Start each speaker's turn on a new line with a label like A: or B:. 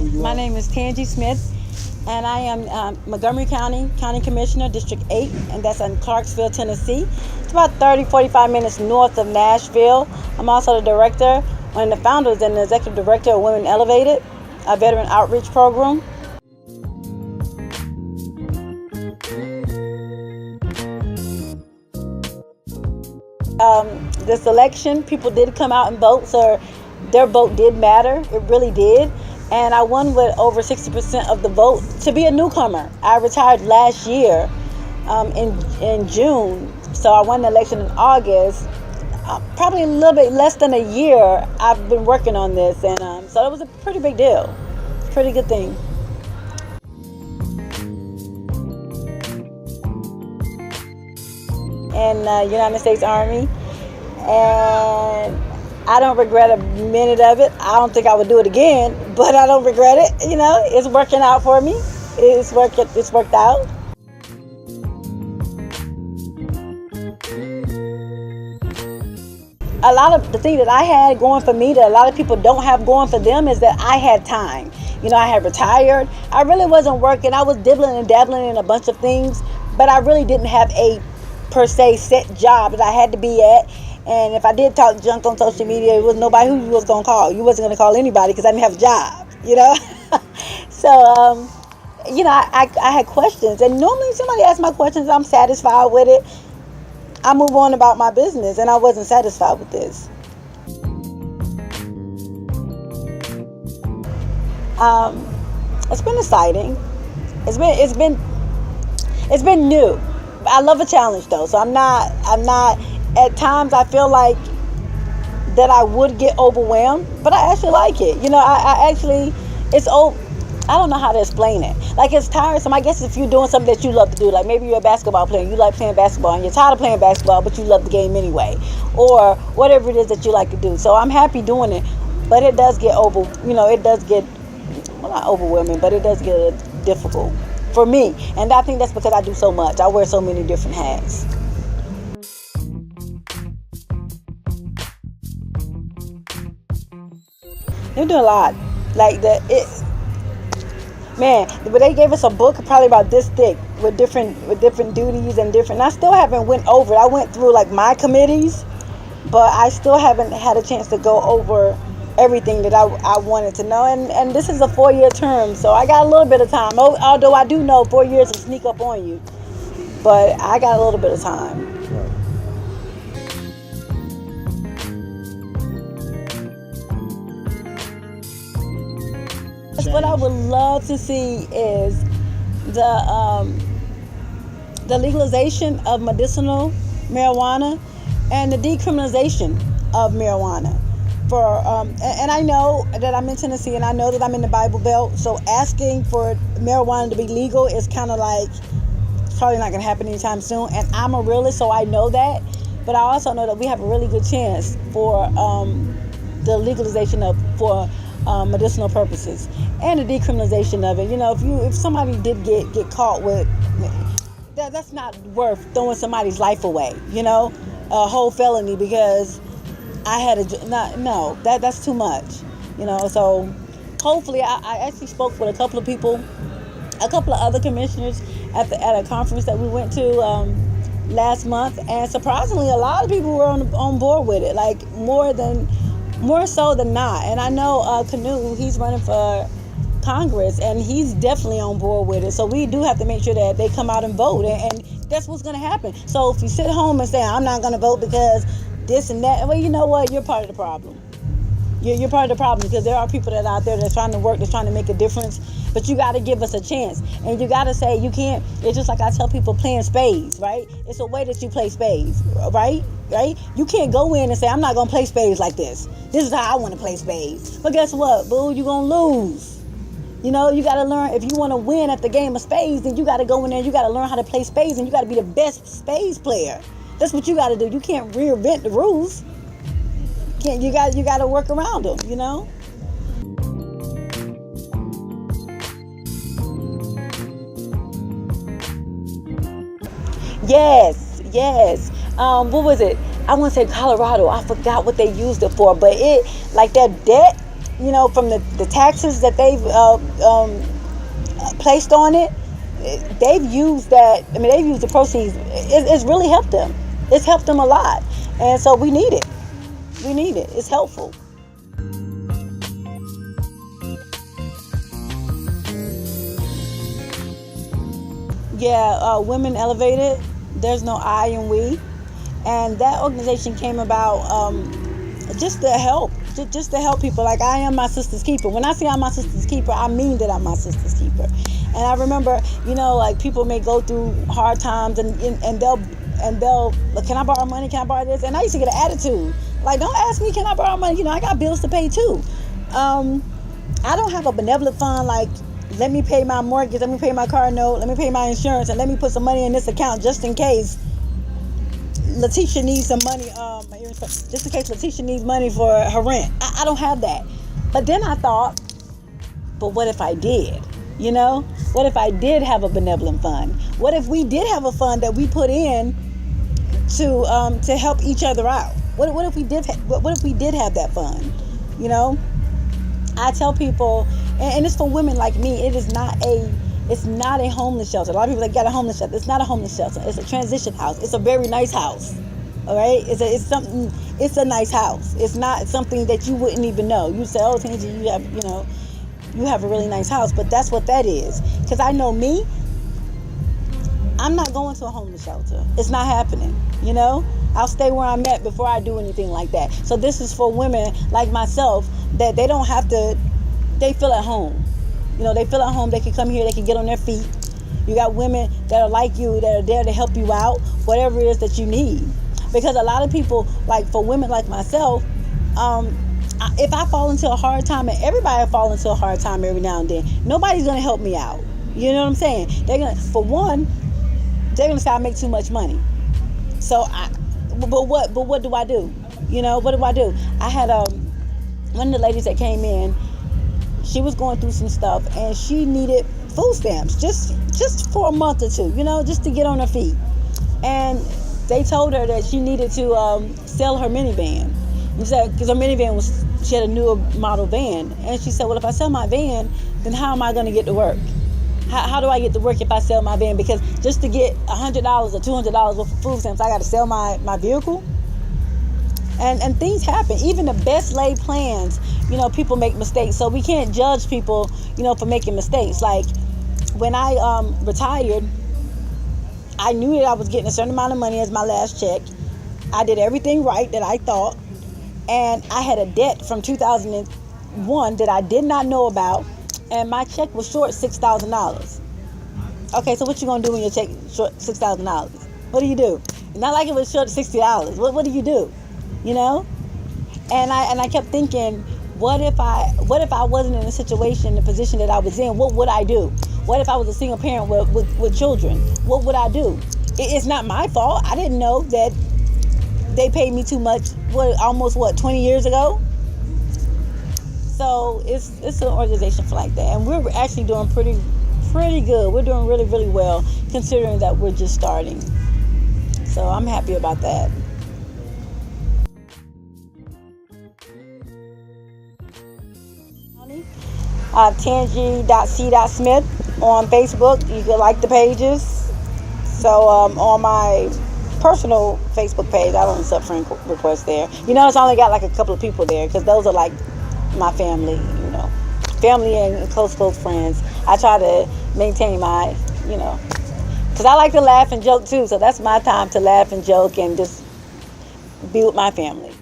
A: who you are.
B: My name is Tangi Smith, and I am Montgomery County Commissioner, District 8, and that's in Clarksville, Tennessee. It's about 45 minutes north of Nashville. I'm also the director, one of the founders and the executive director of Women Elevated, a veteran outreach program. This election, people did come out and vote, so their vote did matter. It really did. And I won with over 60% of the vote to be a newcomer. I retired last year in June, so I won the election in August. Probably a little bit less than a year I've been working on this, and so it was a pretty big deal. Pretty good thing. In the United States Army, and I don't regret a minute of it. I don't think I would do it again, but I don't regret it. You know, it's working out for me. It's worked out. A lot of the thing that I had going for me that a lot of people don't have going for them is that I had time. You know, I had retired. I really wasn't working. I was dibbling and dabbling in a bunch of things, but I really didn't have a per se set job that I had to be at. And if I did talk junk on social media, it was nobody who you was going to call. You wasn't going to call anybody because I didn't have a job, you know. So, you know, I had questions. And normally somebody asks my questions, I'm satisfied with it. I move on about my business, and I wasn't satisfied with this. It's been exciting. It's been new. I love a challenge though, so I'm not. At times I feel like that I would get overwhelmed, but I actually like it. You know, I actually, I don't know how to explain it. Like, it's tiresome. I guess if you're doing something that you love to do, like maybe you're a basketball player, you like playing basketball, and you're tired of playing basketball, but you love the game anyway, or whatever it is that you like to do. So I'm happy doing it, but it does get not overwhelming, but it does get difficult for me. And I think that's because I do so much. I wear so many different hats. They do a lot. Like but they gave us a book probably about this thick with different duties and different. I still haven't went over it. I went through like my committees, but I still haven't had a chance to go over everything that I wanted to know. And this is a 4-year term, so I got a little bit of time. Although I do know 4 years will sneak up on you, but I got a little bit of time. What I would love to see is the legalization of medicinal marijuana and the decriminalization of marijuana. And I know that I'm in Tennessee, and I know that I'm in the Bible Belt, so asking for marijuana to be legal is kind of like, it's probably not going to happen anytime soon. And I'm a realist, so I know that, but I also know that we have a really good chance for the legalization for medicinal purposes and the decriminalization of it. You know, if somebody did get caught with that's not worth throwing somebody's life away, you know, a whole felony because I had that's too much, you know. So hopefully I actually spoke with a couple of people, a couple of other commissioners at a conference that we went to last month, and surprisingly a lot of people were on board with it, like more so than not. And I know Canoe, he's running for Congress, and he's definitely on board with it. So we do have to make sure that they come out and vote, and that's what's going to happen. So if you sit home and say, I'm not going to vote because this and that, well, you know what? You're part of the problem. You're part of the problem, because there are people that are out there that's trying to work, that's trying to make a difference. But you got to give us a chance. And you got to say, you can't, it's just like I tell people playing spades, right? It's a way that you play spades, right? You can't go in and say, I'm not going to play spades like this. This is how I want to play spades. But guess what, boo? You're going to lose. You know, you got to learn, if you want to win at the game of spades, then you got to go in there and you got to learn how to play spades, and you got to be the best spades player. That's what you got to do. You can't reinvent the rules. You got to work around them, you know? Yes. What was it? I want to say Colorado. I forgot what they used it for, but it, like that debt, from the taxes that they've placed on it. They've used that. I mean, they've used the proceeds. It's really helped them. It's helped them a lot, and so we need it. We need it. It's helpful. Yeah, Women Elevated. There's no I in we, and that organization came about just to help, just to help people. Like, I am my sister's keeper. When I say I'm my sister's keeper, I mean that I'm my sister's keeper. And I remember, like, people may go through hard times, and they'll like, can I borrow money? Can I borrow this? And I used to get an attitude. Like, don't ask me, can I borrow money? I got bills to pay too. I don't have a benevolent fund like, let me pay my mortgage, let me pay my car note, let me pay my insurance, and let me put some money in this account just in case Letitia needs some money. Just in case Letitia needs money for her rent. I don't have that. But then I thought, but what if I did? What if I did have a benevolent fund? What if we did have a fund that we put in to help each other out? What if we did? What if we did have that fund? I tell people, and it's for women like me. It's not a homeless shelter. A lot of people that got a homeless shelter. It's not a homeless shelter. It's a transition house. It's a very nice house. All right. It's a nice house. It's not something that you wouldn't even know. You say, oh, Tangi, you have a really nice house, but that's what that is. Because I know me. I'm not going to a homeless shelter. It's not happening. I'll stay where I'm at before I do anything like that. So this is for women like myself that they don't have to. They feel at home. They feel at home. They can come here. They can get on their feet. You got women that are like you, that are there to help you out, whatever it is that you need. Because a lot of people, like for women like myself, if I fall into a hard time, and everybody fall into a hard time every now and then, nobody's gonna help me out. You know what I'm saying? They're gonna say I make too much money. So but what do I do? What do I do? I had one of the ladies that came in. She was going through some stuff, and she needed food stamps just for a month or two, just to get on her feet. And they told her that she needed to sell her minivan. She said, because her minivan she had a newer model van, and she said, well, if I sell my van, then how am I going to get to work? How do I get to work if I sell my van? Because just to get $100 or $200 worth of food stamps, I got to sell my vehicle. And things happen. Even the best laid plans, people make mistakes. So we can't judge people, for making mistakes. Like when I retired, I knew that I was getting a certain amount of money as my last check. I did everything right that I thought. And I had a debt from 2001 that I did not know about. And my check was short $6,000. Okay, so what you gonna do when your check short $6,000? What do you do? Not like it was short $60. What do you do? And I kept thinking, what if I wasn't in a situation, the position that I was in? What would I do? What if I was a single parent with children? What would I do? It's not my fault. I didn't know that they paid me too much. Almost 20 years ago? So it's an organization for like that, and we're actually doing pretty good. We're doing really, really well, considering that we're just starting. So I'm happy about that. Tangi.c.smith on Facebook. You can like the pages. So on my personal Facebook page, I don't accept friend requests there. It's only got like a couple of people there, because those are like my family, family and close friends. I try to maintain my, because I like to laugh and joke too. So that's my time to laugh and joke and just be with my family.